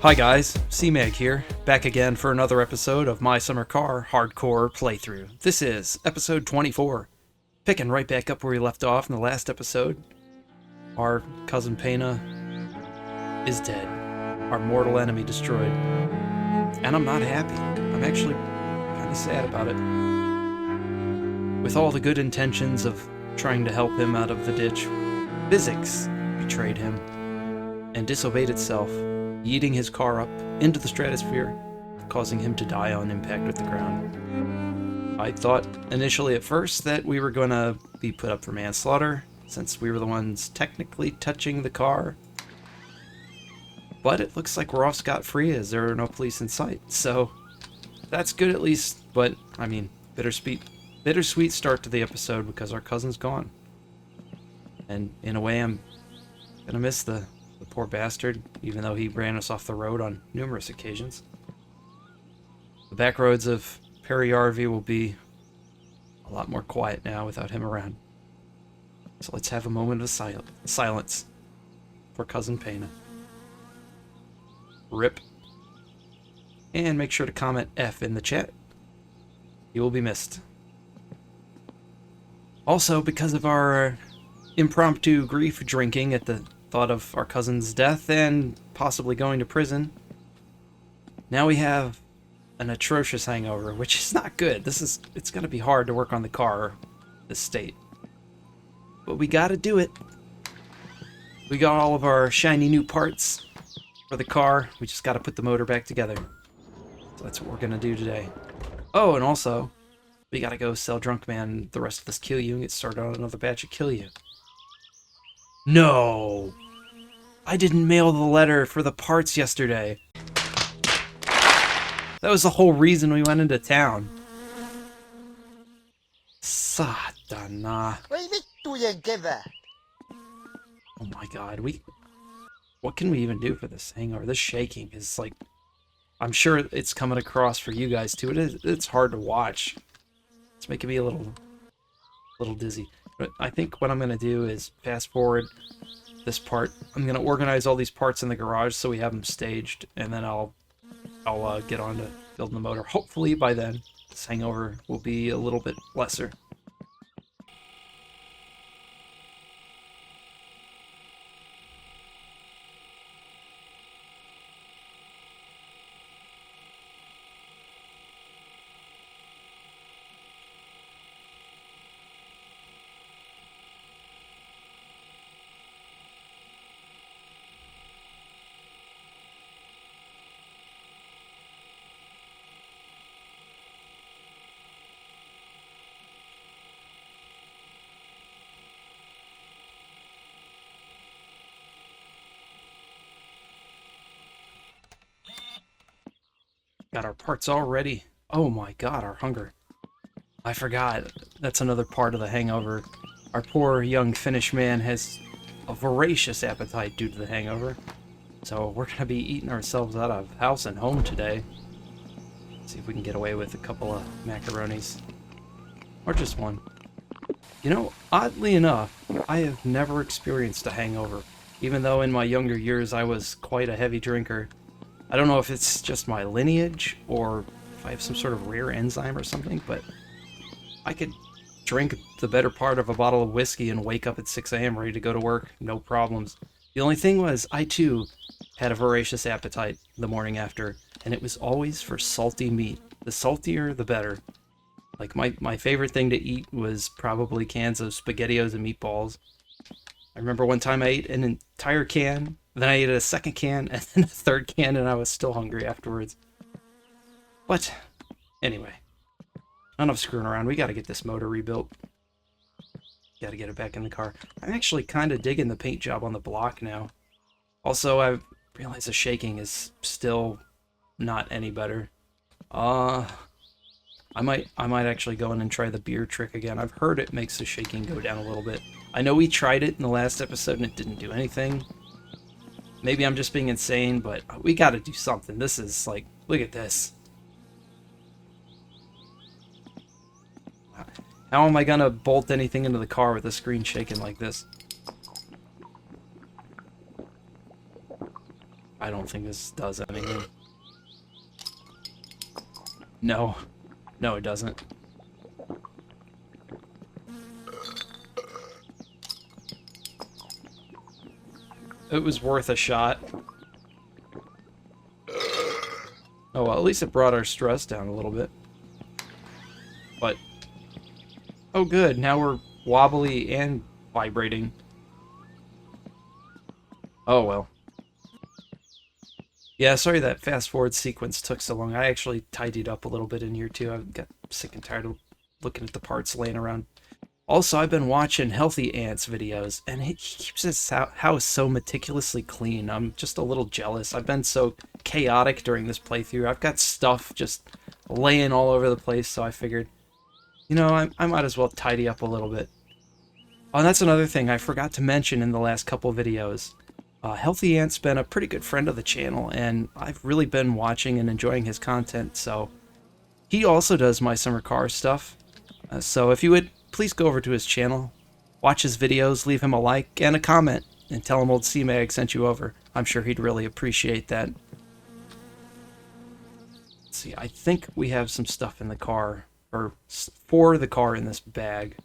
Hi guys, C-Mag here, back again for another episode of My Summer Car Hardcore Playthrough. This is episode 24, picking right back up where we left off in the last episode. Our cousin Pena is dead, our mortal enemy destroyed, and I'm not happy. I'm actually kind of sad about it. With all the good intentions of trying to help him out of the ditch, physics betrayed him and disobeyed itself, yeeting his car up into the stratosphere, causing him to die on impact with the ground. I thought initially at first that we were going to be put up for manslaughter, since we were the ones technically touching the car. But it looks like we're off scot-free as there are no police in sight, so that's good at least, but, I mean, bittersweet start to the episode because our cousin's gone. And in a way, I'm gonna miss the poor bastard, even though he ran us off the road on numerous occasions. The back roads of Perry RV will be a lot more quiet now without him around. So let's have a moment of silence for Cousin Pena. RIP. And make sure to comment F in the chat. You will be missed. Also, because of our impromptu grief drinking at the thought of our cousin's death and possibly going to prison, now we have an atrocious hangover, which is not good. It's going to be hard to work on the car this state. But we got to do it. We got all of our shiny new parts for the car. We just got to put the motor back together. So that's what we're going to do today. Oh, and also, we got to go sell Drunk Man the rest of this Kill You and get started on another batch of Kill You. No! I didn't mail the letter for the parts yesterday. That was the whole reason we went into town. Satana. Oh my god, what can we even do for this hangover? This shaking is like, I'm sure it's coming across for you guys too. It's hard to watch. It's making me a little dizzy. But I think what I'm going to do is fast forward this part. I'm going to organize all these parts in the garage so we have them staged, and then I'll get on to building the motor. Hopefully by then this hangover will be a little bit lesser. Got our parts all ready. Oh my god, our hunger. I forgot. That's another part of the hangover. Our poor young Finnish man has a voracious appetite due to the hangover. So we're going to be eating ourselves out of house and home today. See if we can get away with a couple of macaronis. Or just one. You know, oddly enough, I have never experienced a hangover. Even though in my younger years I was quite a heavy drinker. I don't know if it's just my lineage or if I have some sort of rare enzyme or something, but I could drink the better part of a bottle of whiskey and wake up at 6 a.m. ready to go to work, no problems. The only thing was, I too had a voracious appetite the morning after, and it was always for salty meat. The saltier, the better. Like, my favorite thing to eat was probably cans of SpaghettiOs and meatballs. I remember one time I ate an entire can, then I ate a second can, and then a third can, and I was still hungry afterwards. But, anyway. Enough screwing around. We gotta get this motor rebuilt. Gotta get it back in the car. I'm actually kind of digging the paint job on the block now. Also, I realize the shaking is still not any better. I might actually go in and try the beer trick again. I've heard it makes the shaking go down a little bit. I know we tried it in the last episode and it didn't do anything. Maybe I'm just being insane, but we gotta do something. This is like, look at this. How am I gonna bolt anything into the car with the screen shaking like this? I I don't think this does anything. No. No, it doesn't. It was worth a shot. Oh, well, at least it brought our stress down a little bit. But, oh good, now we're wobbly and vibrating. Oh well. Yeah, sorry that fast forward sequence took so long. I actually tidied up a little bit in here too. I got sick and tired of looking at the parts laying around. Also, I've been watching Healthy Ants videos, and he keeps his house so meticulously clean. I'm just a little jealous. I've been so chaotic during this playthrough. I've got stuff just laying all over the place, so I figured, you know, I might as well tidy up a little bit. Oh, and that's another thing I forgot to mention in the last couple videos. Healthy Ant's been a pretty good friend of the channel, and I've really been watching and enjoying his content, so he also does my summer car stuff. So if you would, please go over to his channel, watch his videos, leave him a like and a comment, and tell him old C-Mag sent you over. I'm sure he'd really appreciate that. Let's see, I think we have some stuff in the car, or for the car in this bag.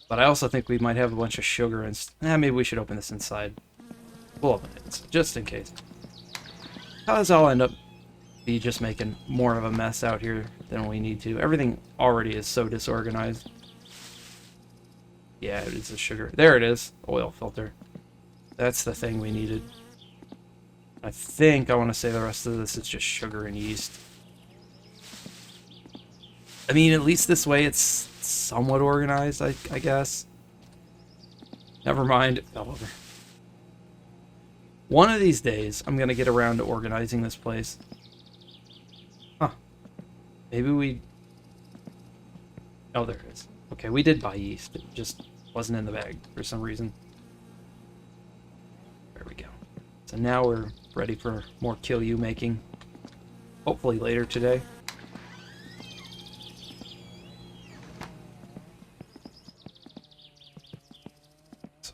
But I also think we might have a bunch of sugar and... maybe we should open this inside. We'll open it, just in case. Because I'll end up just making more of a mess out here than we need to. Everything already is so disorganized. Yeah, it is the sugar. There it is. Oil filter. That's the thing we needed. I think I want to say the rest of this is just sugar and yeast. I mean, at least this way it's somewhat organized, I guess. Never mind, it fell over. One of these days, I'm going to get around to organizing this place. Huh. Maybe we... oh, there it is. Okay, we did buy yeast. It just wasn't in the bag for some reason. There we go. So now we're ready for more Kill You making. Hopefully later today.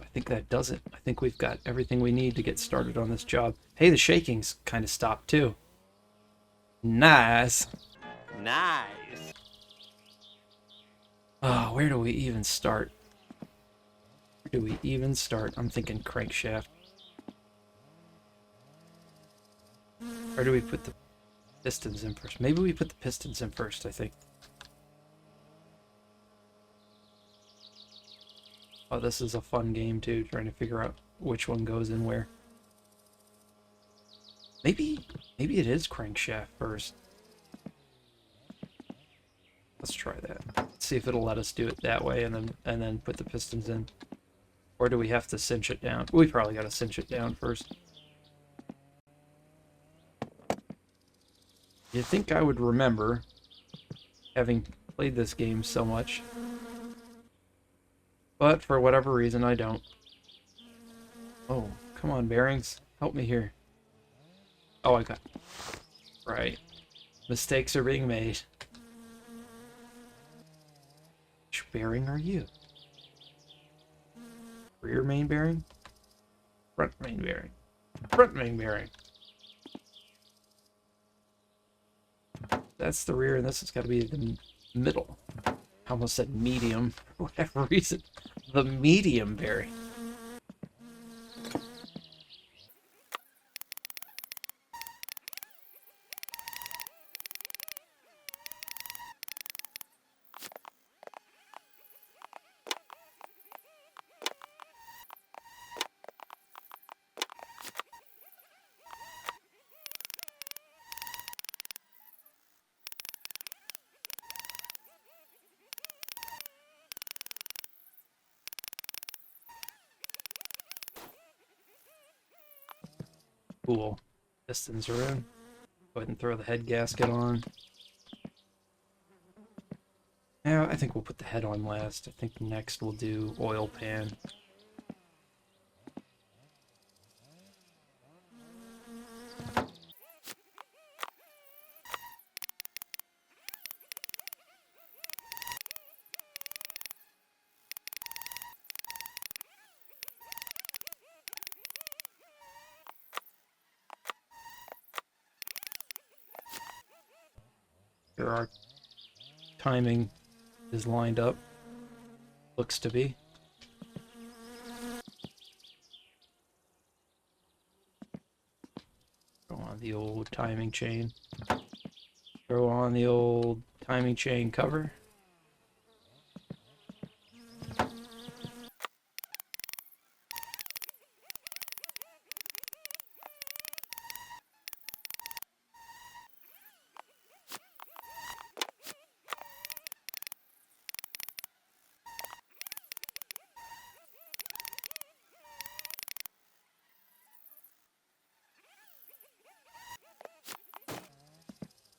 I think that does it. I think we've got everything we need to get started on this job. Hey, the shaking's kind of stopped too. Nice. Nice. Oh, where do we even start? Where do we even start? I'm thinking crankshaft. Or do we put the pistons in first? Maybe we put the pistons in first, I think. Oh, this is a fun game too, trying to figure out which one goes in where. Maybe it is crankshaft first. Let's try that. Let's see if it'll let us do it that way and then put the pistons in. Or do we have to cinch it down? We probably gotta cinch it down first. You'd think I would remember, having played this game so much. But for whatever reason, I don't. Oh, come on, bearings. Help me here. Oh, I got... right. Mistakes are being made. Which bearing are you? Rear main bearing? Front main bearing. Front main bearing. That's the rear, and this has got to be the middle. I almost said medium for whatever reason. The medium bearing. Cool. Pistons are in. Go ahead and throw the head gasket on. Yeah, I think we'll put the head on last. I think next we'll do oil pan. sure our timing is lined up. Looks to be. Throw on the old timing chain. Throw on the old timing chain cover.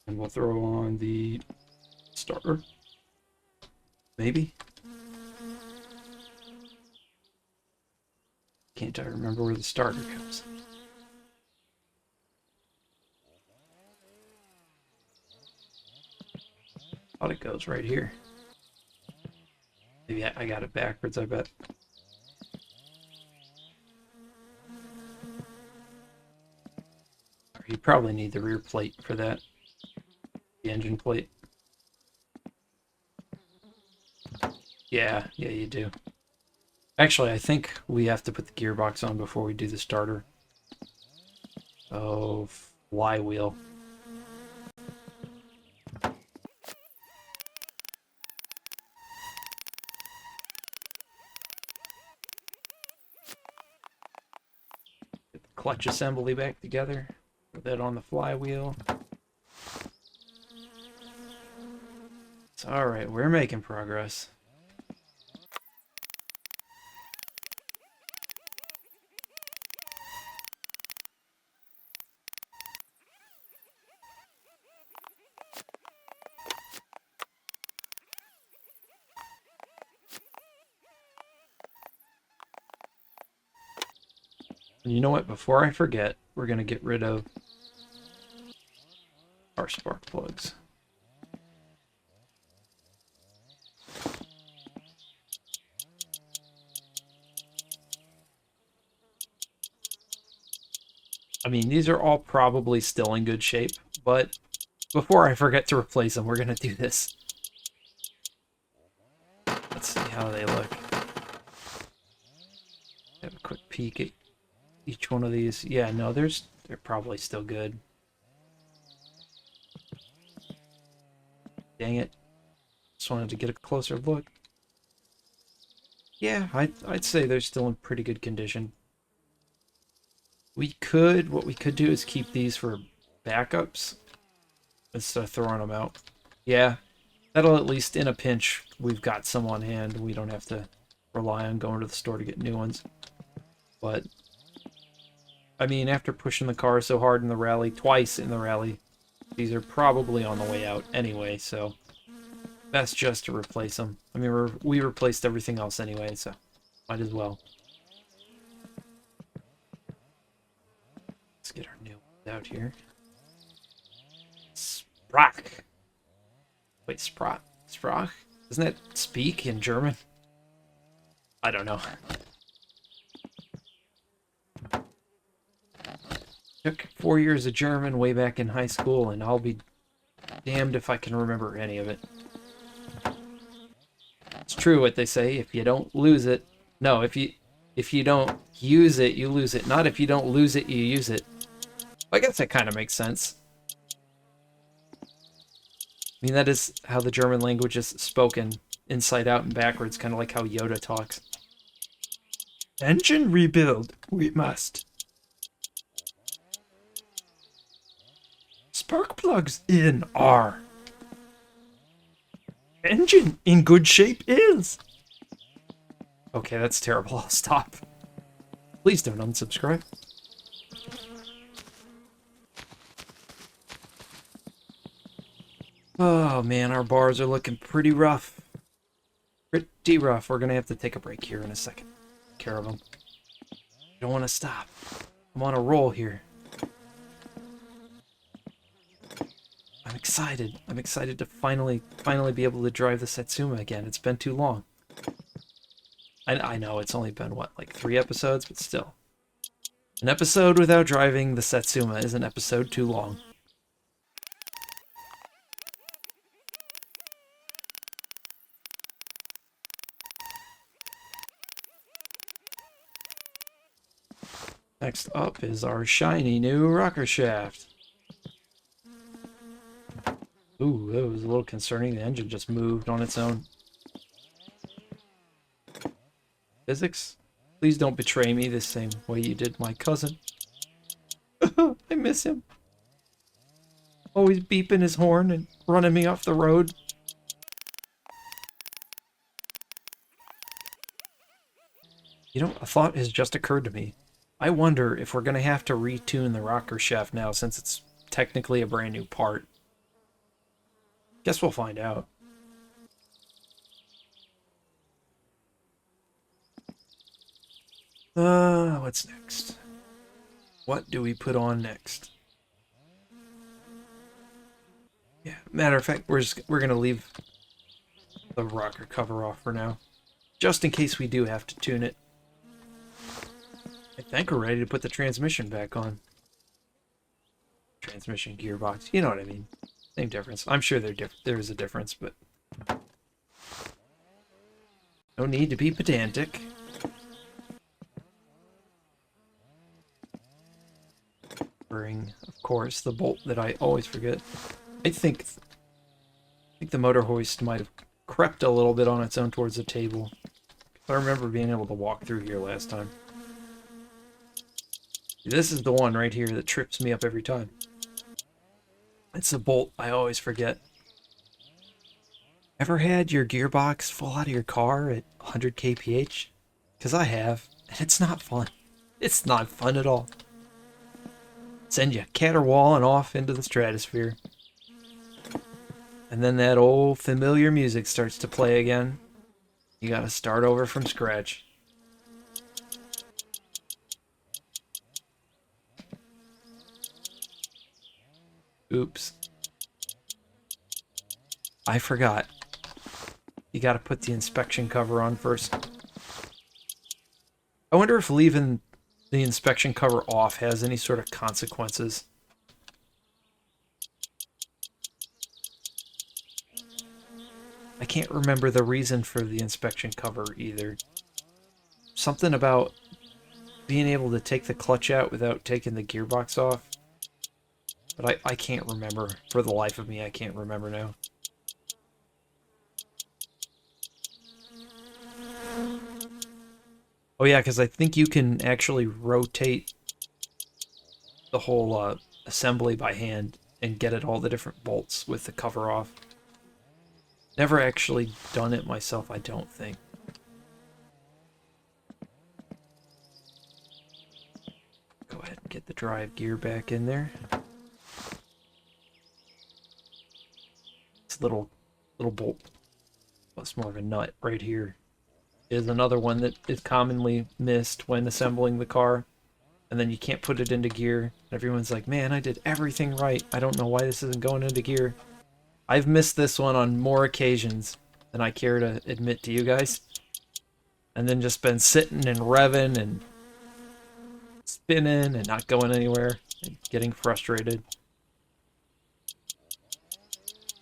And we'll throw on the starter. Maybe? Can't I remember where the starter comes? Thought it goes right here. Maybe I got it backwards, I bet. You probably need the rear plate for that. The engine plate. Yeah, you do. Actually, I think we have to put the gearbox on before we do the starter. Oh, flywheel. Get the clutch assembly back together. Put that on the flywheel. It's alright, we're making progress. And you know what? Before I forget, we're going to get rid of our spark plugs. I mean, these are all probably still in good shape, but before I forget to replace them, we're going to do this. Let's see how they look. Have a quick peek at each one of these. Yeah, no, they're probably still good. Dang it. Just wanted to get a closer look. Yeah, I'd say they're still in pretty good condition. What we could do is keep these for backups instead of throwing them out. Yeah, that'll at least, in a pinch, we've got some on hand. We don't have to rely on going to the store to get new ones. But, I mean, after pushing the car so hard in the rally, twice in the rally, these are probably on the way out anyway, so best just to replace them. I mean, we replaced everything else anyway, so might as well. Let's get our new ones out here. Sprach. Wait, Sprach? Sprach? Doesn't that speak in German? I don't know. Took 4 years of German way back in high school, and I'll be damned if I can remember any of it. It's true what they say, if you don't lose it... No, if you don't use it, you lose it. Not if you don't lose it, you use it. I guess that kind of makes sense. I mean, that is how the German language is spoken, inside out and backwards, kind of like how Yoda talks. Engine rebuild, we must. Spark plugs in are. Engine in good shape is. Okay, that's terrible. I'll stop. Please don't unsubscribe. Oh man, our bars are looking pretty rough. Pretty rough. We're gonna have to take a break here in a second. Take care of them. Don't want to stop. I'm on a roll here. I'm excited. I'm excited to finally be able to drive the Satsuma again. It's been too long. I know it's only been, what, like 3 episodes? But still. An episode without driving the Satsuma is an episode too long. Next up is our shiny new rocker shaft. Ooh, that was a little concerning. The engine just moved on its own. Physics? Please don't betray me the same way you did my cousin. I miss him. Always beeping his horn and running me off the road. You know, a thought has just occurred to me. I wonder if we're going to have to retune the rocker shaft now since it's technically a brand new part. Guess we'll find out. What's next? What do we put on next? Yeah, matter of fact, we're gonna leave the rocker cover off for now, just in case we do have to tune it. I think we're ready to put the transmission back on. Transmission, gearbox, you know what I mean. Same difference. I'm sure there's a difference, but no need to be pedantic. Of course, the bolt that I always forget. I think the motor hoist might have crept a little bit on its own towards the table. I remember being able to walk through here last time. This is the one right here that trips me up every time. It's the bolt I always forget. Ever had your gearbox fall out of your car at 100 kph? Because I have, and it's not fun. It's not fun at all. Send you caterwauling off into the stratosphere. And then that old familiar music starts to play again. You gotta start over from scratch. Oops. I forgot. You gotta put the inspection cover on first. I wonder if leaving the inspection cover off has any sort of consequences. I can't remember the reason for the inspection cover either. Something about being able to take the clutch out without taking the gearbox off. But I can't remember. For the life of me, I can't remember now. Oh yeah, because I think you can actually rotate the whole assembly by hand and get at all the different bolts with the cover off. Never actually done it myself, I don't think. Go ahead and get the drive gear back in there. This little bolt, well, it's more of a nut right here, is another one that is commonly missed when assembling the car. And then you can't put it into gear. Everyone's like, man, I did everything right. I don't know why this isn't going into gear. I've missed this one on more occasions than I care to admit to you guys. And then just been sitting and revving and spinning and not going anywhere and getting frustrated.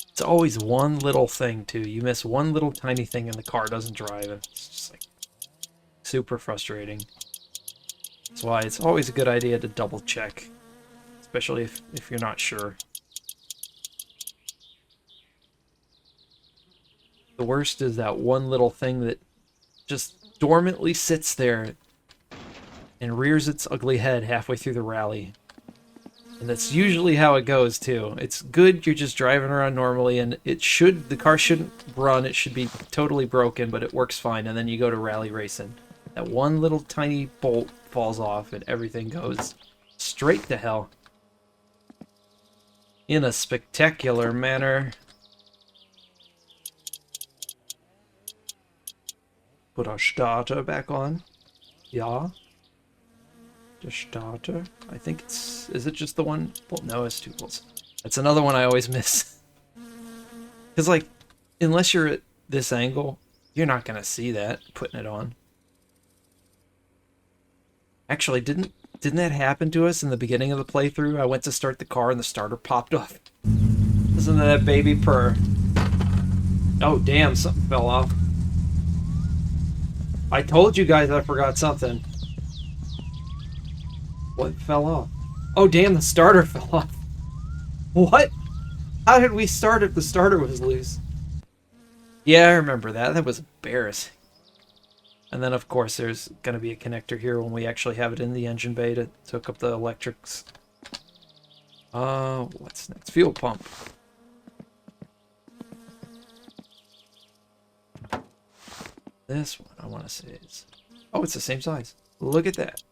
It's always one little thing, too. You miss one little tiny thing and the car doesn't drive. And it's just like super frustrating. That's why it's always a good idea to double check, especially if you're not sure. The worst is that one little thing that just dormantly sits there and rears its ugly head halfway through the rally. And that's usually how it goes, too. It's good you're just driving around normally, and the car shouldn't run, it should be totally broken, but it works fine, and then you go to rally racing. That one little tiny bolt falls off, and everything goes straight to hell. In a spectacular manner. Put our starter back on. Yeah. The starter. I think it's... Is it just the one? Well, no, it's two bolts. That's another one I always miss. Because, like, unless you're at this angle, you're not going to see that, putting it on. Actually, didn't that happen to us in the beginning of the playthrough? I went to start the car and the starter popped off. Listen to that baby purr. Oh, damn, something fell off. I told you guys I forgot something. What fell off? Oh, damn, the starter fell off. What? How did we start if the starter was loose? Yeah, I remember that. That was embarrassing. And then, of course, there's going to be a connector here when we actually have it in the engine bay to hook up the electrics. What's next? Fuel pump. This one, I want to say is... Oh, it's the same size. Look at that.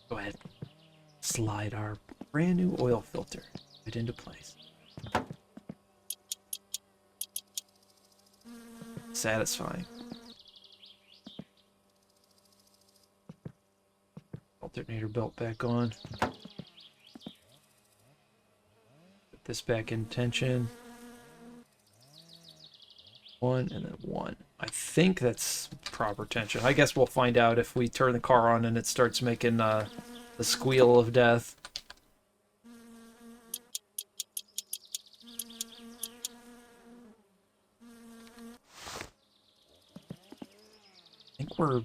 Go ahead. Slide our brand new oil filter right into place. Satisfying. Alternator belt back on. Put this back in tension. One and then one. I think that's proper tension. I guess we'll find out if we turn the car on and it starts making the squeal of death. I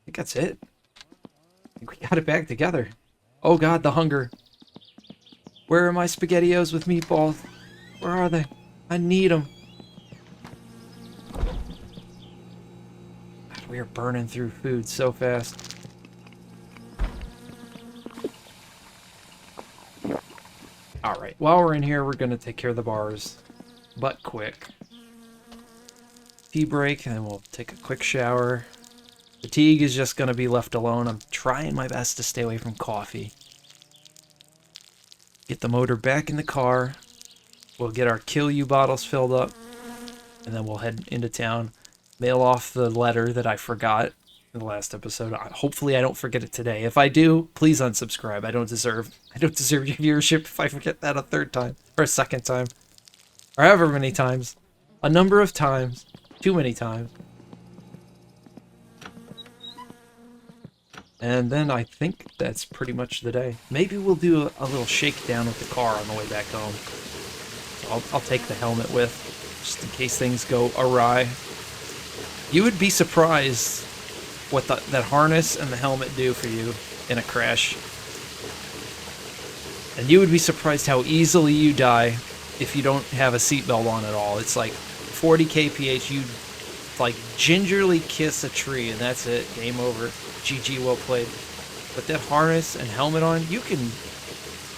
think that's it. I think we got it back together. Oh god, the hunger. Where are my SpaghettiOs with meatballs? Where are they? I need them. God, we are burning through food so fast. Alright, while we're in here, we're going to take care of the bars. But quick. Tea break, and then we'll take a quick shower. Fatigue is just going to be left alone. I'm trying my best to stay away from coffee. Get the motor back in the car. We'll get our Kill You bottles filled up. And then we'll head into town. Mail off the letter that I forgot in the last episode. Hopefully I don't forget it today. If I do, please unsubscribe. I don't deserve your viewership if I forget that a third time. Or a second time. Or however many times. A number of times. Too many times. And then I think that's pretty much the day. Maybe we'll do a little shakedown with the car on the way back home. I'll take the helmet with, just in case things go awry. You would be surprised what that harness and the helmet do for you in a crash. And you would be surprised how easily you die if you don't have a seatbelt on at all. It's like 40 kph, you like gingerly kiss a tree and that's it, game over. GG, well played. But that harness and helmet on, you can,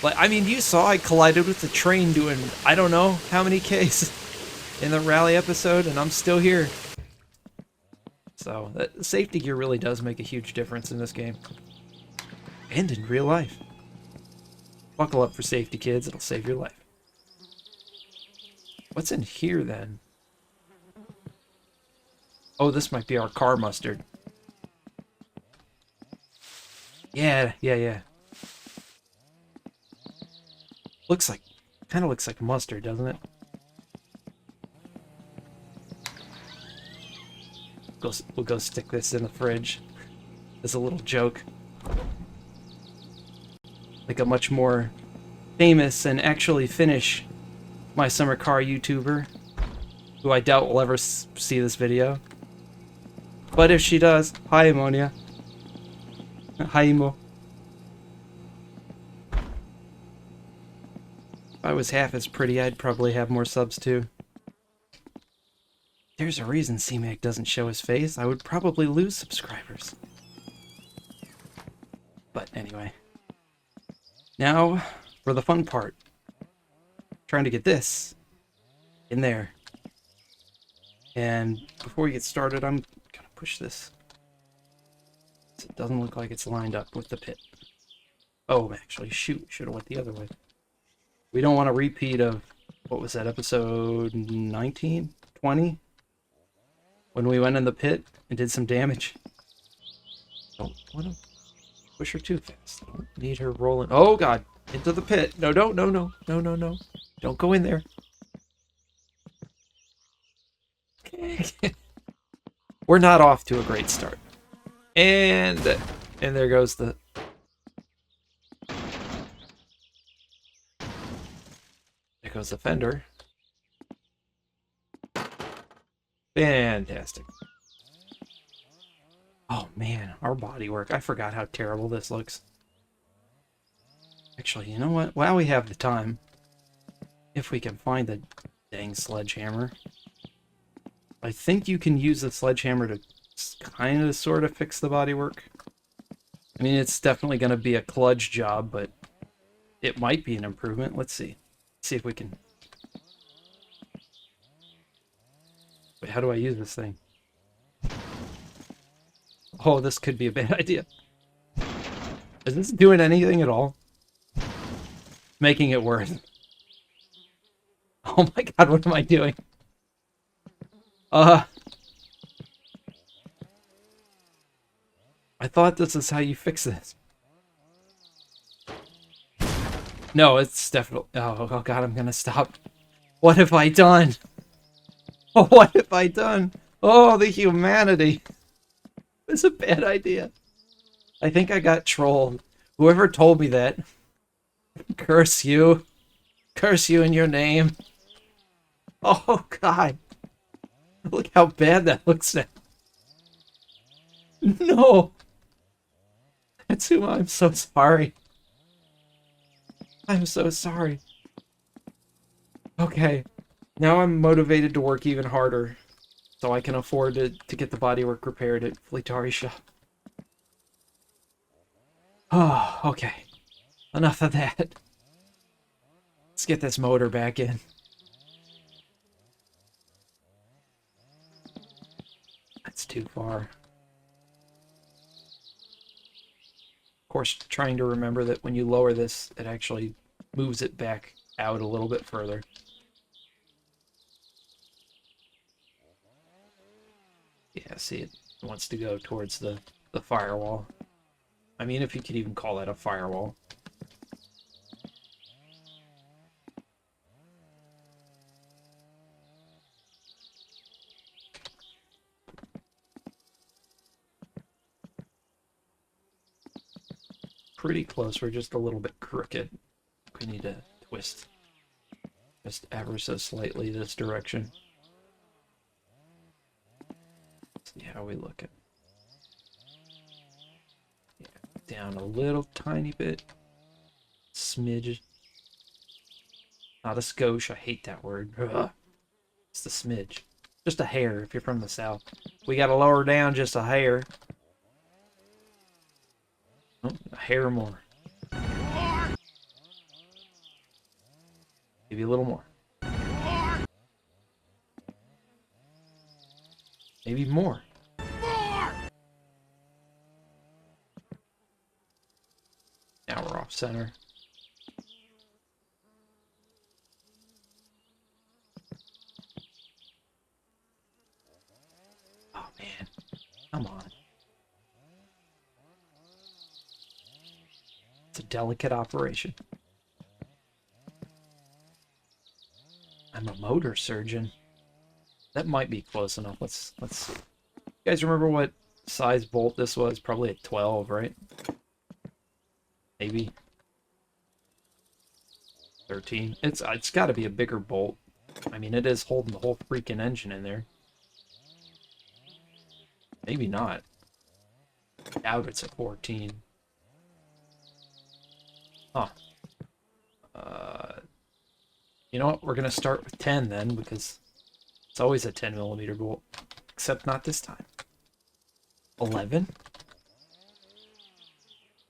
like, I mean, you saw I collided with the train doing I don't know how many Ks in the rally episode, and I'm still here. So that safety gear really does make a huge difference in this game and in real life. Buckle up for safety, kids. It'll save your life. What's in here then? Oh, this might be our car mustard. Yeah. Kind of looks like mustard, doesn't it? We'll go stick this in the fridge as a little joke. Like a much more famous and actually Finnish My Summer Car YouTuber, who I doubt will ever see this video. But if she does, hi Ammonia. Hi Mo. If I was half as pretty, I'd probably have more subs too. There's a reason C-Mac doesn't show his face. I would probably lose subscribers. But anyway. Now, for the fun part. Trying to get this in there. And before we get started, I'm gonna push this. It doesn't look like it's lined up with the pit. Oh, actually, shoot. Should have went the other way. We don't want a repeat of, what was that, episode 19? 20? When we went in the pit and did some damage. Don't want to push her too fast. Don't need her rolling. Oh, God. Into the pit. No. Don't go in there. We're not off to a great start. And there goes the... There goes the fender. Fantastic. Oh man, our bodywork. I forgot how terrible this looks. Actually, you know what? While we have the time, if we can find the dang sledgehammer, I think you can use the sledgehammer to kind of sort of fix the bodywork. I mean, it's definitely going to be a kludge job, but it might be an improvement. Let's see. Let's see if we can... Wait, how do I use this thing? Oh, this could be a bad idea. Is this doing anything at all? Making it worse. Oh my god, what am I doing? I thought this is how you fix this. No, it's definitely... Oh god, I'm gonna stop. What have I done? Oh, what have I done? Oh, the humanity. It's a bad idea. I think I got trolled. Whoever told me that. Curse you. Curse you in your name. Oh, God. Look how bad that looks now. No. That's who I'm so sorry. I'm so sorry. Okay. Now I'm motivated to work even harder. So I can afford to get the bodywork repaired at Fleetari shop. Oh, okay. Enough of that. Let's get this motor back in. That's too far. Of course, trying to remember that when you lower this, it actually moves it back out a little bit further. Yeah, see, it wants to go towards the firewall. I mean, if you could even call that a firewall. Pretty close, we're just a little bit crooked. We need to twist just ever so slightly this direction. See how we look at. Yeah, down a little tiny bit. Smidge. Not a skosh, I hate that word. Ugh. It's the smidge. Just a hair if you're from the south. We gotta lower down just a hair. Oh, a hair more. Maybe a little more. Maybe more. Now we're off center. Oh man, come on. It's a delicate operation. I'm a motor surgeon. That might be close enough. Let's see. You guys remember what size bolt this was? Probably a 12, right? Maybe 13. It's got to be a bigger bolt. I mean, it is holding the whole freaking engine in there. Maybe not. I doubt it's a 14. Huh. You know what? We're gonna start with 10 then, because it's always a 10mm bolt. Except not this time. 11?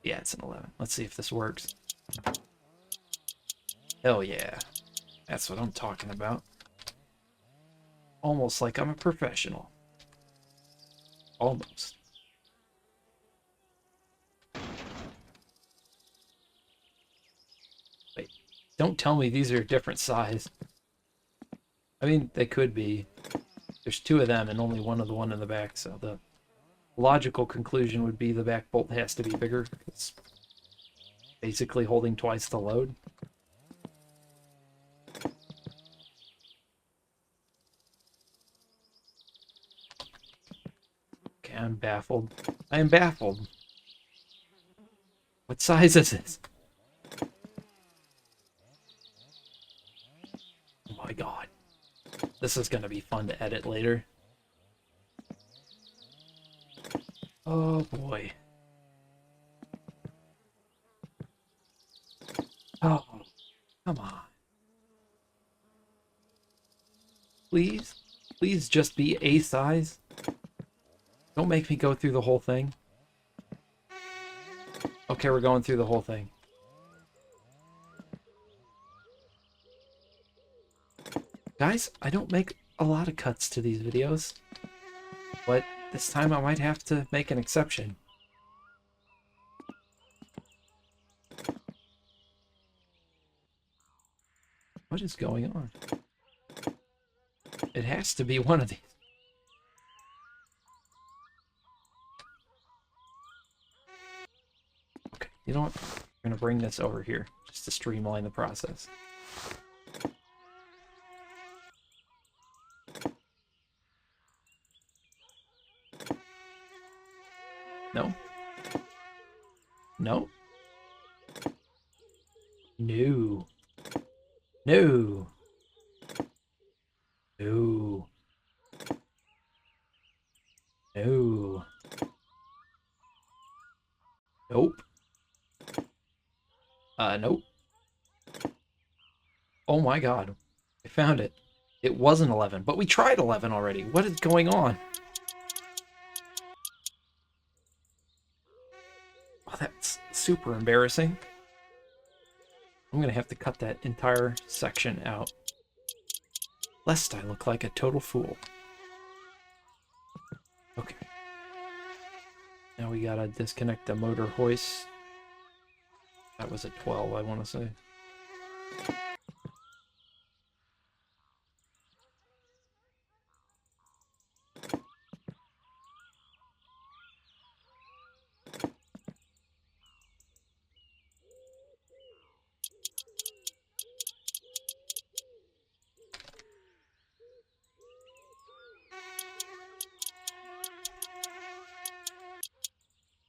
Yeah, it's an 11. Let's see if this works. Hell yeah. That's what I'm talking about. Almost like I'm a professional. Almost. Wait, don't tell me these are a different size. I mean, they could be. There's two of them and only one of the one in the back, so the logical conclusion would be the back bolt has to be bigger. It's basically holding twice the load. Okay, I'm baffled. I am baffled. What size is this? Oh my god. This is going to be fun to edit later. Oh boy. Oh, come on. Please? Please just be a size? Don't make me go through the whole thing. Okay, we're going through the whole thing. Guys, I don't make a lot of cuts to these videos, but this time I might have to make an exception. What is going on? It has to be one of these. Okay, you know what? I'm going to bring this over here just to streamline the process. No? No? No. No. No. No. Nope. Nope. Oh my god. I found it. It wasn't 11, but we tried 11 already. What is going on? Oh, that's super embarrassing. I'm gonna have to cut that entire section out. Lest I look like a total fool. Okay. Now we gotta disconnect the motor hoist. That was a 12, I want to say.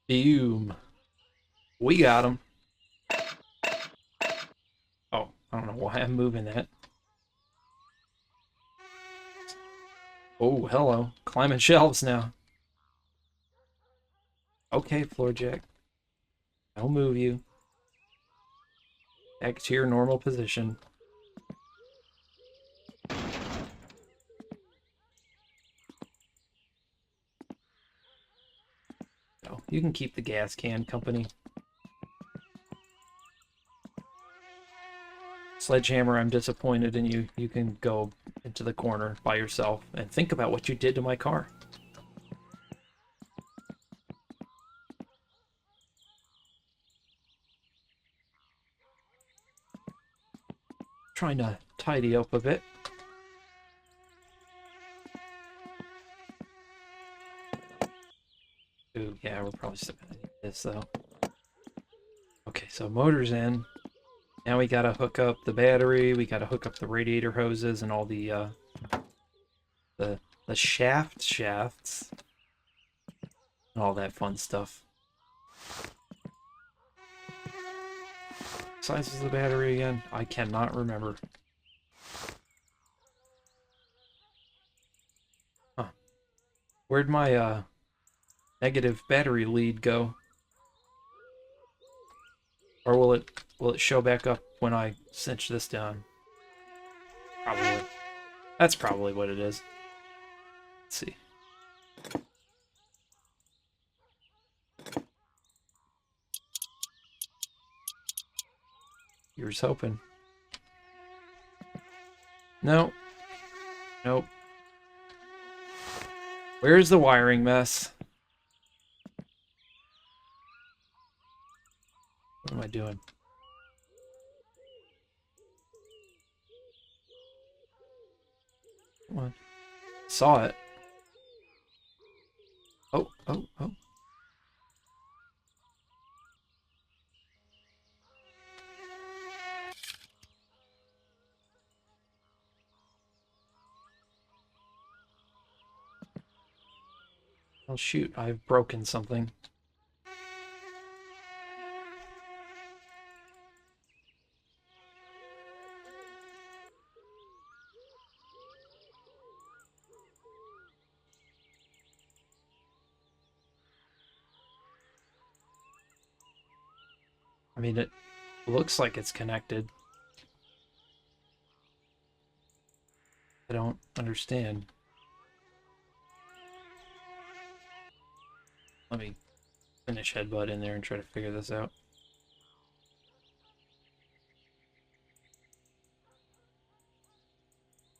Boom. We got him. Oh, I don't know why I'm moving that. Oh, hello. Climbing shelves now. Okay, floor jack. I'll move you. Back to your normal position. Oh, you can keep the gas can, company. Sledgehammer, I'm disappointed in you. You can go into the corner by yourself and think about what you did to my car. Trying to tidy up a bit. Ooh, yeah, we're probably still gonna need this though. Okay, so motor's in. Now we gotta hook up the battery, we gotta hook up the radiator hoses and all the shafts and all that fun stuff. Size of the battery again? I cannot remember. Huh. Where'd my negative battery lead go? Or will it show back up when I cinch this down? Probably. That's probably what it is. Let's see. Here's hoping. No. Nope. Where's the wiring mess? What am I doing? Come on. Saw it. Oh, oh, oh. Oh shoot, I've broken something. I mean, it looks like it's connected. I don't understand. Let me finish headbutt in there and try to figure this out.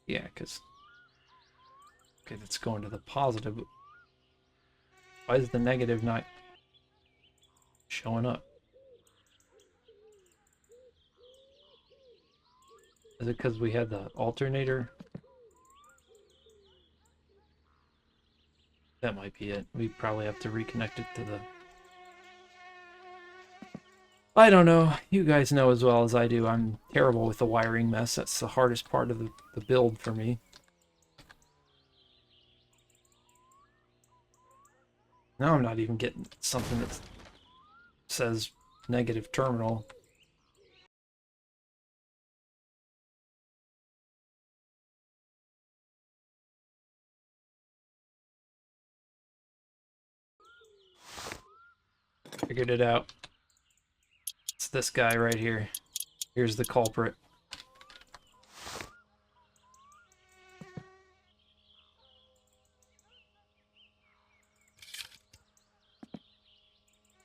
Yeah, because... Okay, that's going to the positive. Why is the negative not showing up? Is it because we had the alternator? That might be it. We probably have to reconnect it to the... I don't know. You guys know as well as I do. I'm terrible with the wiring mess. That's the hardest part of the build for me. Now I'm not even getting something that says negative terminal. Figured it out. It's this guy right here. Here's the culprit.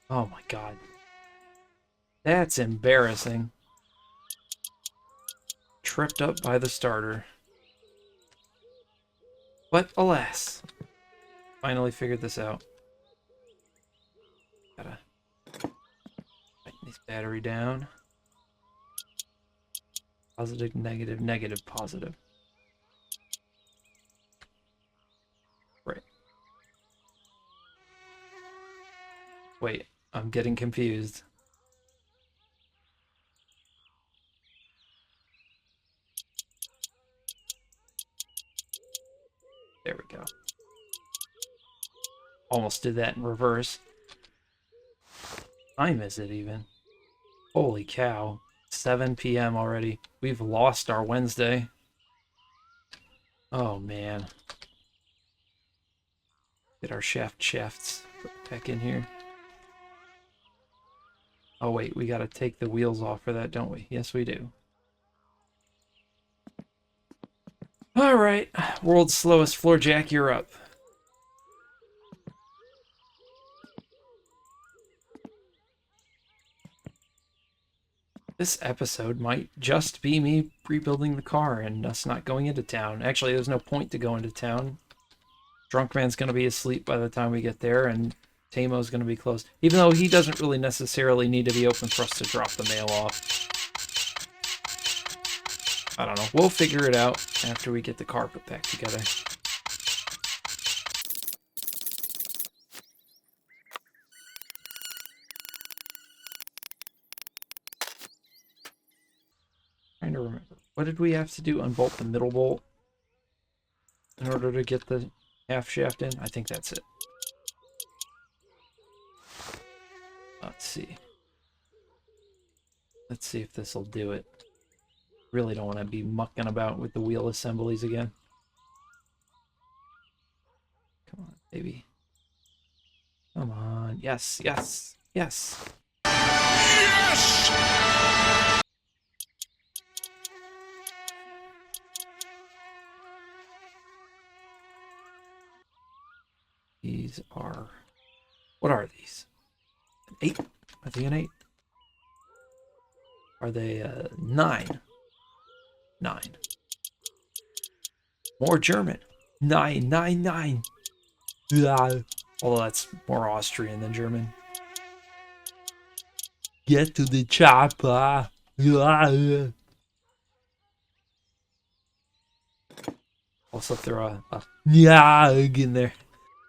Oh my god. That's embarrassing. Tripped up by the starter. But alas, finally figured this out. Gotta tighten this battery down. Positive, negative, negative, positive. Right. Wait, I'm getting confused. There we go. Almost did that in reverse. Time is it even? Holy cow. 7 p.m. already. We've lost our Wednesday. Oh man. Get our shafts back in here. Oh wait, we gotta take the wheels off for that, don't we? Yes, we do. Alright, world's slowest floor jack, you're up. This episode might just be me rebuilding the car and us not going into town. Actually, there's no point to go into town. Drunk Man's gonna be asleep by the time we get there, and Tamo's gonna be closed. Even though he doesn't really necessarily need to be open for us to drop the mail off. I don't know. We'll figure it out after we get the car put back together. Trying to remember. What did we have to do? Unbolt the middle bolt in order to get the half shaft in? I think that's it. Let's see. Let's see if this will do it. Really don't want to be mucking about with the wheel assemblies again. Come on, baby. Come on. Yes, yes, yes. Yes! These are... What are these? An 8? I think an 8. Are they 9? 9. More German. 9, 9, 9. Yeah. Although that's more Austrian than German. Get to the chopper. Yeah. Also throw a nyag in there.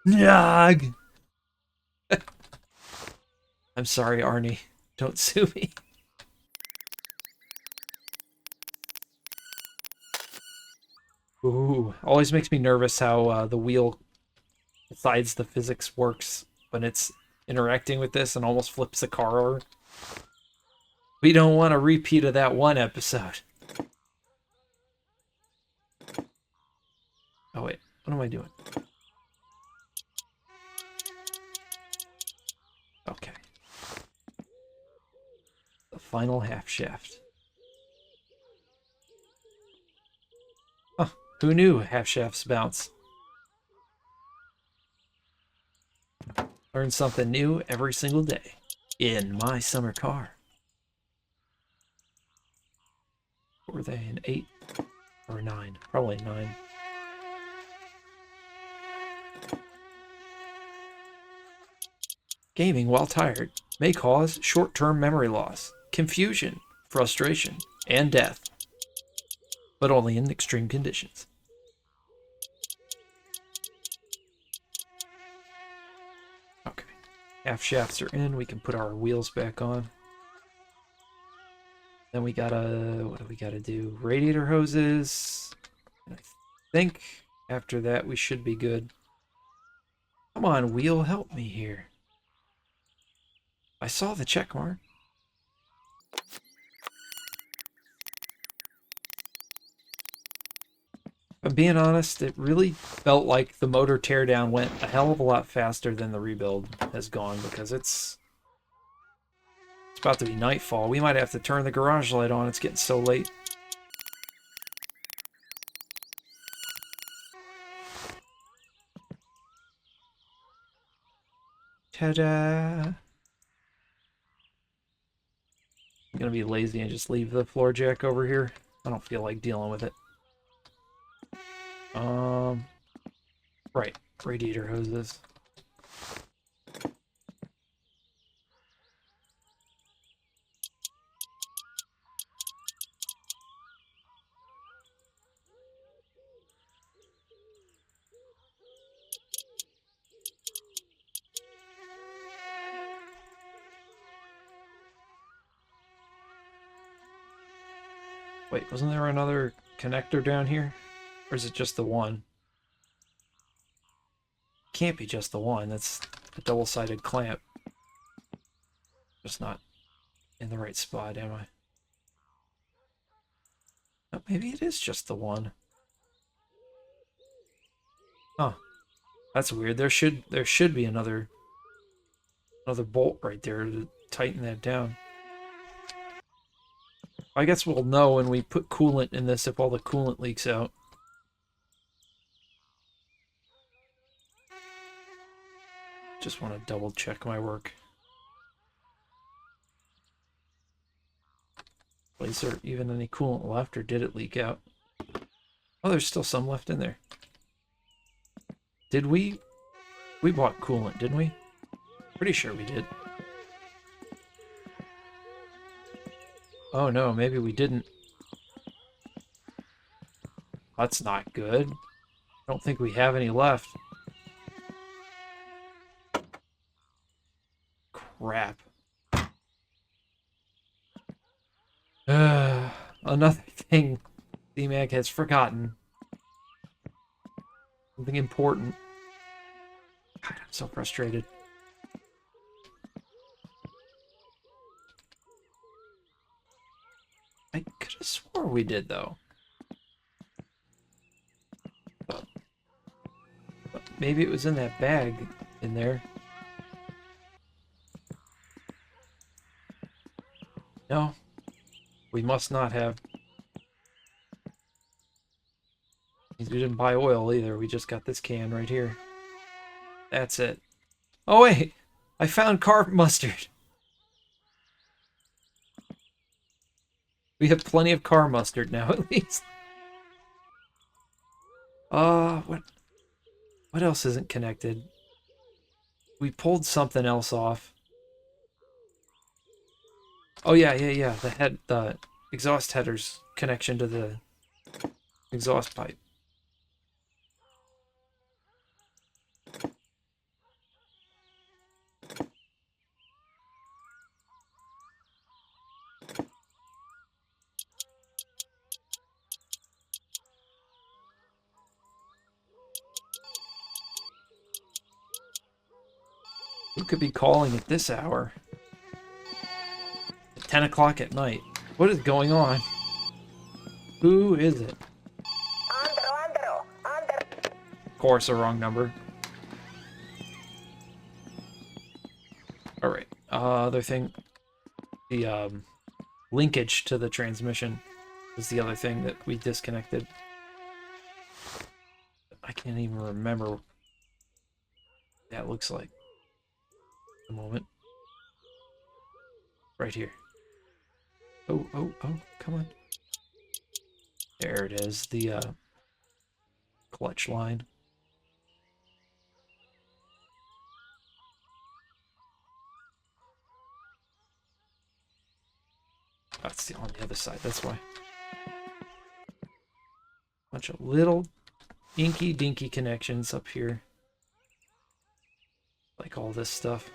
Nyag. I'm sorry, Arnie. Don't sue me. Ooh, always makes me nervous how the wheel decides the physics works when it's interacting with this and almost flips the car over. We don't want a repeat of that one episode. Oh wait, what am I doing? Okay. The final half shaft. Huh, who knew half shafts bounce? Learn something new every single day in my summer car. What were they, an 8 or a 9? Probably 9. Gaming while tired may cause short-term memory loss, confusion, frustration, and death, but only in extreme conditions. Okay, half shafts are in. We can put our wheels back on. Then we gotta, what do we gotta do? Radiator hoses. And I think after that we should be good. Come on, wheel, help me here. I saw the check mark. If I'm being honest, it really felt like the motor teardown went a hell of a lot faster than the rebuild has gone, because it's about to be nightfall. We might have to turn the garage light on. It's getting so late. Ta-da! I'm gonna be lazy and just leave the floor jack over here. I don't feel like dealing with it. Right, radiator hoses. Wait, wasn't there another connector down here? Or is it just the one? Can't be just the one. That's a double-sided clamp. Just not in the right spot, am I? Oh, maybe it is just the one. Huh. That's weird. There should be another bolt right there to tighten that down. I guess we'll know when we put coolant in this if all the coolant leaks out. Just want to double check my work. Is there even any coolant left, or did it leak out? Oh, there's still some left in there. Did we? We bought coolant, didn't we? Pretty sure we did. Oh no, maybe we didn't. That's not good. I don't think we have any left. Crap. Another thing D-Mag has forgotten. Something important. God, I'm so frustrated. I could have swore we did, though. But maybe it was in that bag in there. No, we must not have. We didn't buy oil either. We just got this can right here. That's it. Oh wait, I found car mustard. We have plenty of car mustard now, at least. What else isn't connected? We pulled something else off. Oh yeah. The exhaust header's connection to the exhaust pipe. Who could be calling at this hour? At 10 o'clock at night. What is going on? Who is it? Of course, the wrong number. Alright. Other thing. The linkage to the transmission is the other thing that we disconnected. I can't even remember what that looks like. A moment. Right here. Oh, come on. There it is, the clutch line. That's on the other side, that's why. Bunch of little inky dinky connections up here. Like all this stuff.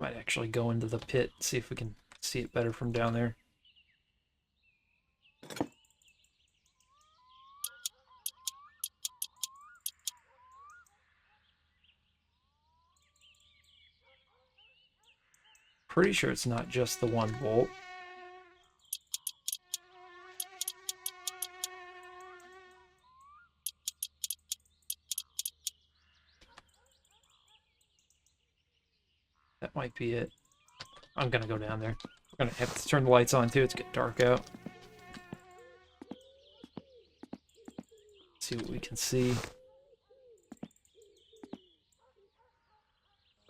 Might actually go into the pit, see if we can see it better from down there. Pretty sure it's not just the one bolt. That might be it. I'm gonna go down there. We're gonna have to turn the lights on too, it's getting dark out. See what we can see.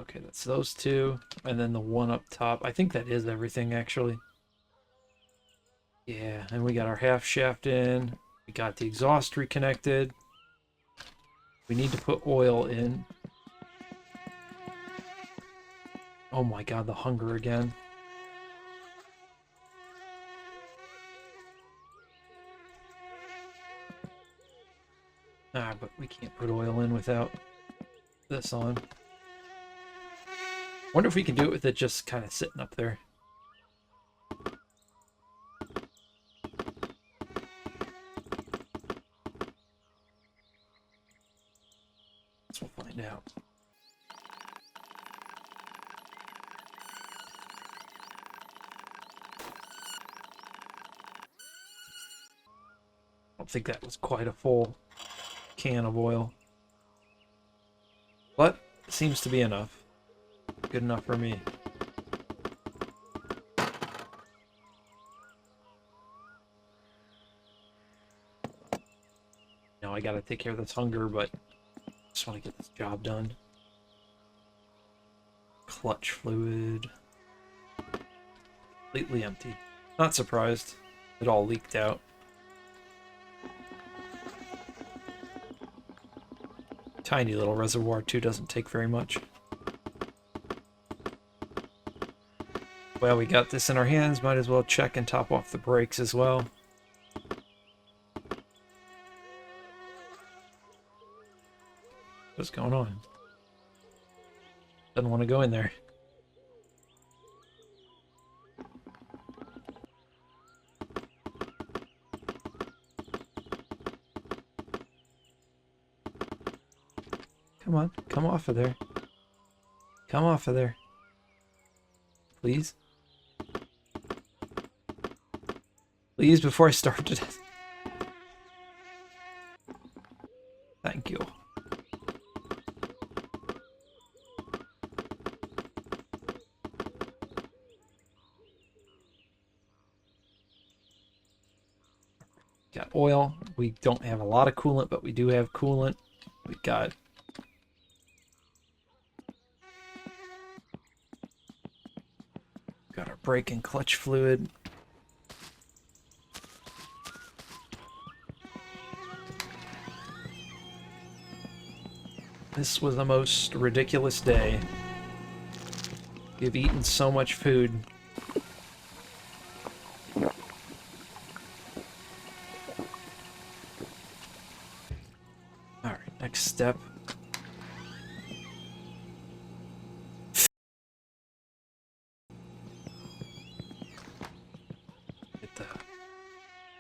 Okay, that's those two. And then the one up top. I think that is everything, actually. Yeah, and we got our half shaft in. We got the exhaust reconnected. We need to put oil in. Oh my god, the hunger again. Ah, but we can't put oil in without this on. Wonder if we can do it with it just kind of sitting up there. We'll find out. I don't think that was quite a full can of oil. But it seems to be enough. Good enough for me. Now I gotta take care of this hunger, but I just want to get this job done. Clutch fluid. Completely empty. Not surprised. It all leaked out. Tiny little reservoir too, doesn't take very much. Well, we got this in our hands, might as well check and top off the brakes as well. What's going on? Doesn't want to go in there. Come on, come off of there. Come off of there. Please? Please, before I start it. Thank you. Got oil. We don't have a lot of coolant, but we do have coolant. We got our brake and clutch fluid. This was the most ridiculous day. We've eaten so much food. Alright, next step.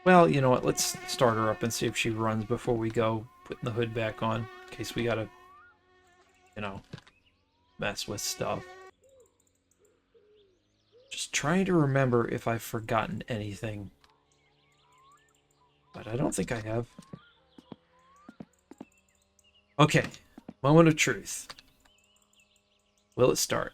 Well, you know what, let's start her up and see if she runs before we go putting the hood back on, in case we gotta, you know, mess with stuff. Just trying to remember if I've forgotten anything. But I don't think I have. Okay, Moment of truth. Will it start?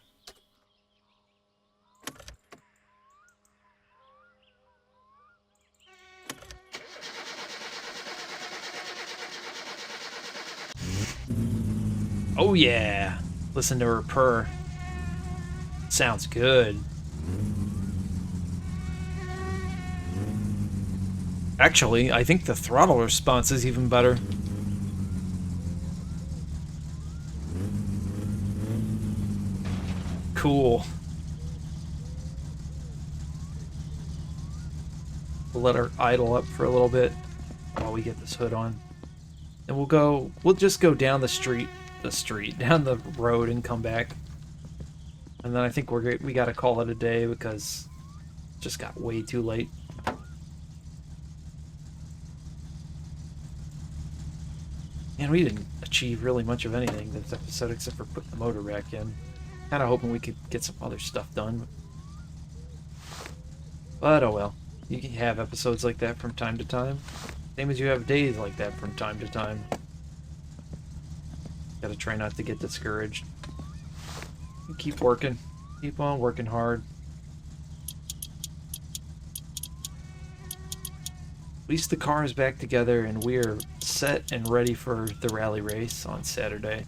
Oh yeah! Listen to her purr. Sounds good. Actually, I think the throttle response is even better. Cool. We'll let her idle up for a little bit while we get this hood on. And we'll just go down down the road and come back. And then I think we gotta call it a day because it just got way too late. And we didn't achieve really much of anything this episode except for putting the motor back in. Kinda hoping we could get some other stuff done. But oh well. You can have episodes like that from time to time. Same as you have days like that from time to time. Gotta try not to get discouraged. Keep working. Keep on working hard. At least the car is back together and we're set and ready for the rally race on Saturday.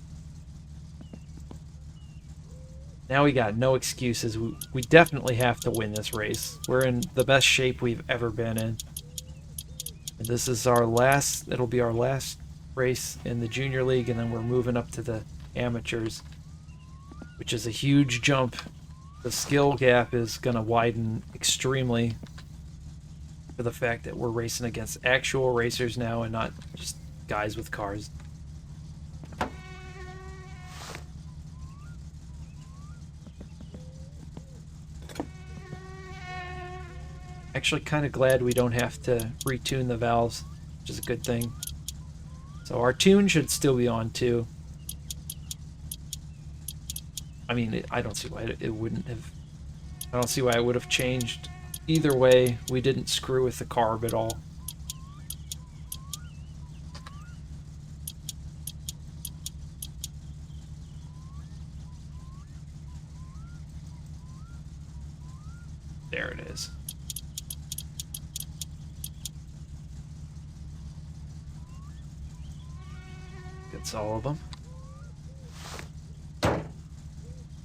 Now we got no excuses. We definitely have to win this race. We're in the best shape we've ever been in. And this is it'll be our last race in the junior league, and then we're moving up to the amateurs, which is a huge jump. The skill gap is going to widen extremely for the fact that we're racing against actual racers now and not just guys with cars. Actually kind of glad we don't have to retune the valves, which is a good thing. So our tune should still be on too. I mean, I don't see why it wouldn't have. I don't see why it would have changed. Either way, we didn't screw with the carb at all. There it is. That's all of them.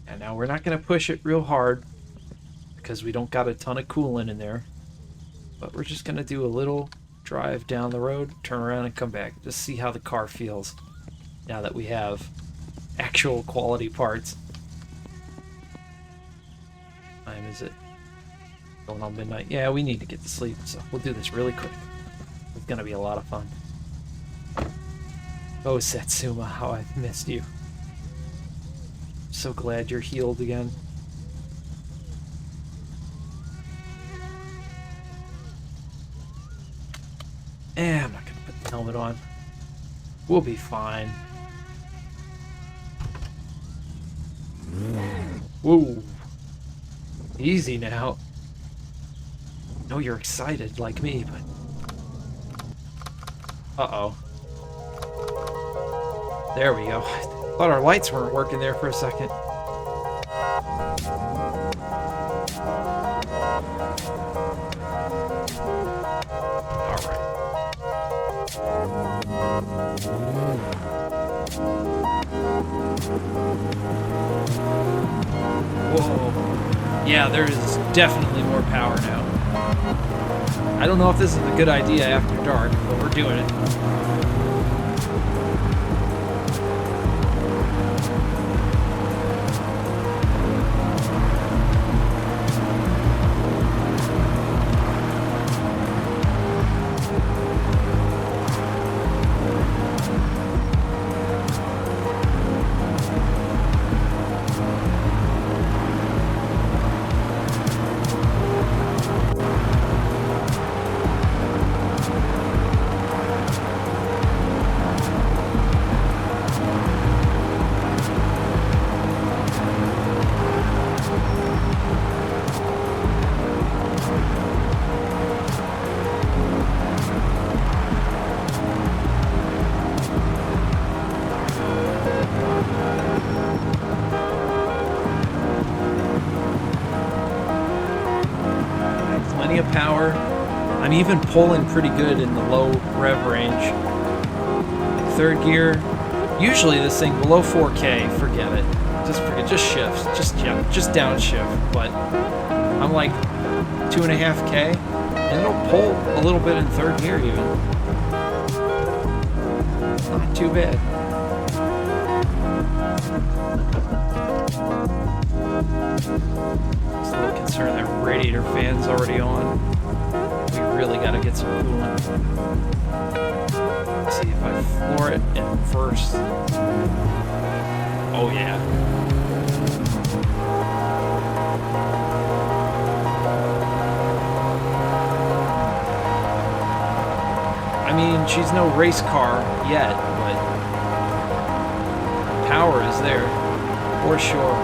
And now we're not going to push it real hard because we don't got a ton of coolant in there. But we're just going to do a little drive down the road, turn around and come back. Just see how the car feels now that we have actual quality parts. What time is it? Going on midnight. Yeah, we need to get to sleep, so we'll do this really quick. It's going to be a lot of fun. Oh, Satsuma, how I've missed you. So glad you're healed again. I'm not gonna put the helmet on. We'll be fine. Whoa. Easy now. I know you're excited like me, but... Uh-oh. There we go. I thought our lights weren't working there for a second. Alright. Whoa. Yeah, there is definitely more power now. I don't know if this is a good idea after dark, but we're doing it. power. I'm even pulling pretty good in the low rev range. Like third gear. Usually this thing below 4K, forget it. Just shifts. Just downshift. But I'm like 2.5K, and it'll pull a little bit in third gear even. Not too bad. Just a little concerned that radiator fan's already on. We really gotta get some coolant. Let's see if I floor it in first. Oh yeah. I mean, she's no race car yet, but power is there, for sure.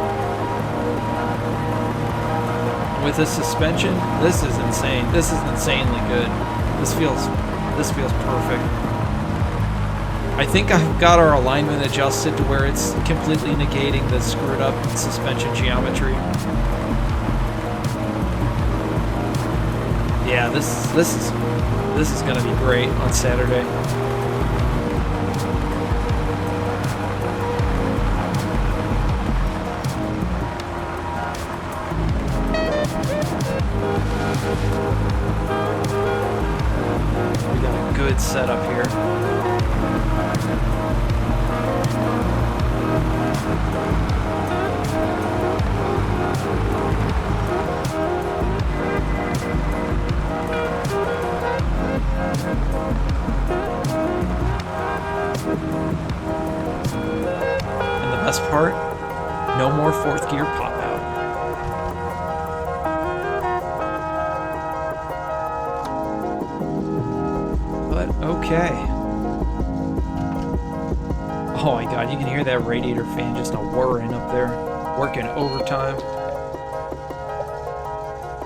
With this suspension, this is insane. This is insanely good. This feels perfect. I think I've got our alignment adjusted to where it's completely negating the screwed up suspension geometry. Yeah, this is gonna be great on Saturday. We got a good setup here. And the best part, no more fourth gear pop out. But okay. Oh my god, you can hear that radiator fan just whirring up there, working overtime.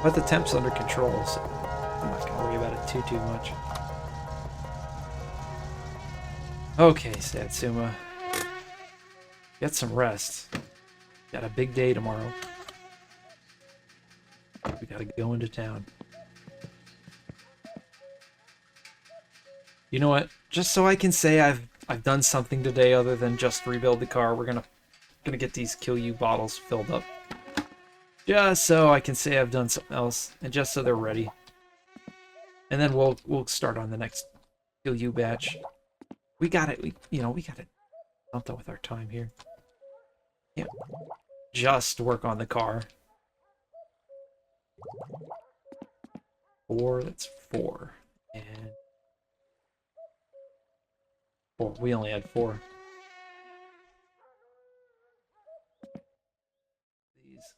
But the temp's under control, so I'm not gonna worry about it too much. Okay, Satsuma. Get some rest. Got a big day tomorrow. We gotta go into town. You know what? Just so I can say I've done something today other than just rebuild the car, we're gonna get these Kill You bottles filled up. Just so I can say I've done something else, and just so they're ready. And then we'll start on the next Kill You batch. We got it. We got it. Something with our time here. Yeah. Just work on the car. 4. That's 4. And 4. We only had 4. These.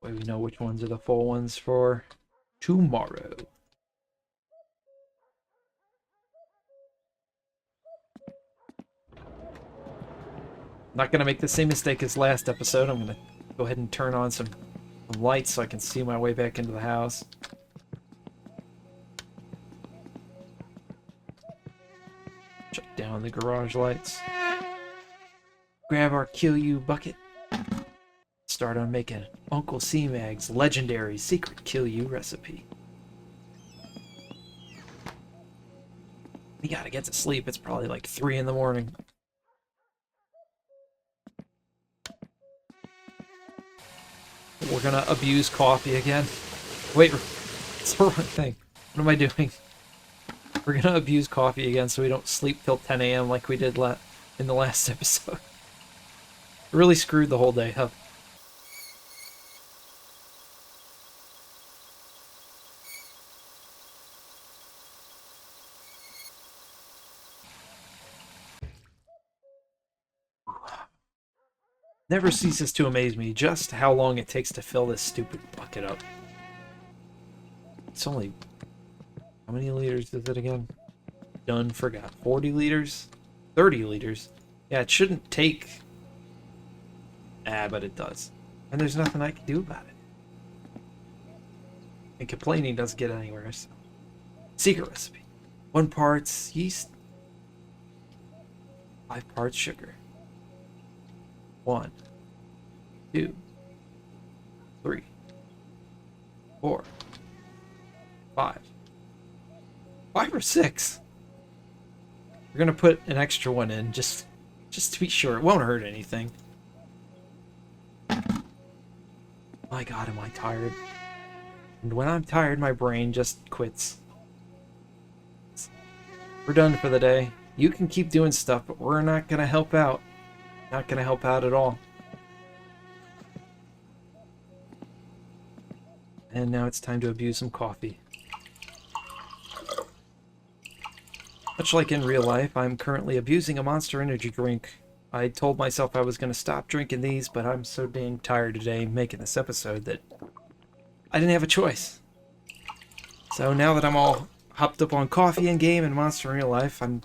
Way we know which ones are the full ones for tomorrow. Not gonna make the same mistake as last episode. I'm gonna go ahead and turn on some lights so I can see my way back into the house. Shut down the garage lights. Grab our Kill You bucket. Start on making Uncle C-Mag's legendary secret Kill You recipe. We gotta get to sleep. It's probably like 3 in the morning. We're gonna abuse coffee again. Wait, it's the wrong thing. What am I doing? We're gonna abuse coffee again so we don't sleep till 10 a.m. like we did in the last episode. Really screwed the whole day up. Never ceases to amaze me just how long it takes to fill this stupid bucket up. It's only... How many liters is it again? Done, forgot. 40 liters? 30 liters? Yeah, it shouldn't take... but it does. And there's nothing I can do about it. And complaining doesn't get anywhere, so... Secret recipe. 1 part yeast. 5 parts sugar. 1, 2, 3, 4, 5. 5 or 6. We're gonna put an extra one in just to be sure. It won't hurt anything. My God, am I tired? And when I'm tired, my brain just quits. We're done for the day. You can keep doing stuff, but we're not gonna help out. Not gonna help out at all. And now it's time to abuse some coffee. Much like in real life, I'm currently abusing a Monster Energy drink. I told myself I was going to stop drinking these, but I'm so dang tired today making this episode that I didn't have a choice. So now that I'm all hopped up on coffee in game and Monster in real life, I'm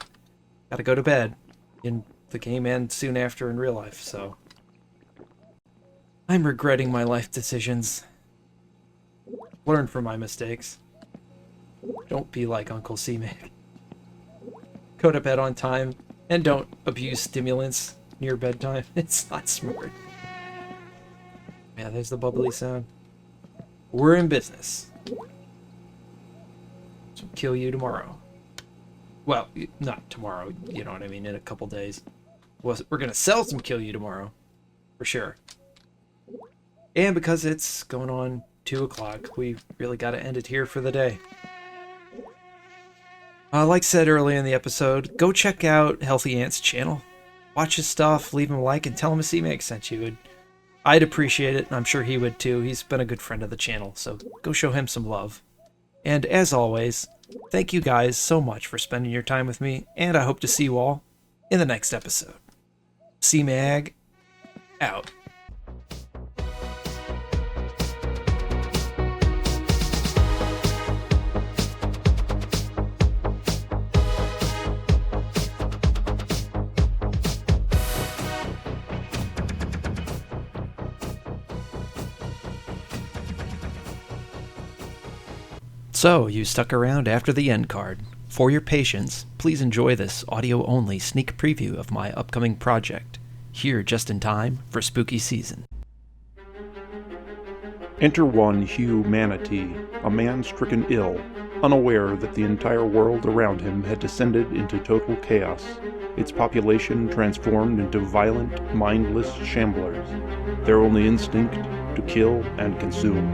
gotta go to bed in the game and soon after in real life, so I'm regretting my life decisions. Learn from my mistakes. Don't be like Uncle C-Mac. Go to bed on time, and don't abuse stimulants near bedtime. It's not smart. Yeah, there's the bubbly sound. We're in business. So kill you tomorrow. Well, not tomorrow, you know what I mean, in a couple days. We're gonna sell some kill you tomorrow. For sure. And because it's going on 2 o'clock, we really gotta end it here for the day. Like said earlier in the episode, go check out Healthy Ant's channel. Watch his stuff, leave him a like, and tell him a C-Mac sent you. I'd appreciate it, and I'm sure he would too. He's been a good friend of the channel, so go show him some love. And as always, thank you guys so much for spending your time with me, and I hope to see you all in the next episode. C-Mag, out. So, you stuck around after the end card. For your patience, please enjoy this audio-only sneak preview of my upcoming project, here just in time for spooky season. Enter one Hugh Manatee, a man stricken ill, unaware that the entire world around him had descended into total chaos, its population transformed into violent, mindless shamblers, their only instinct to kill and consume.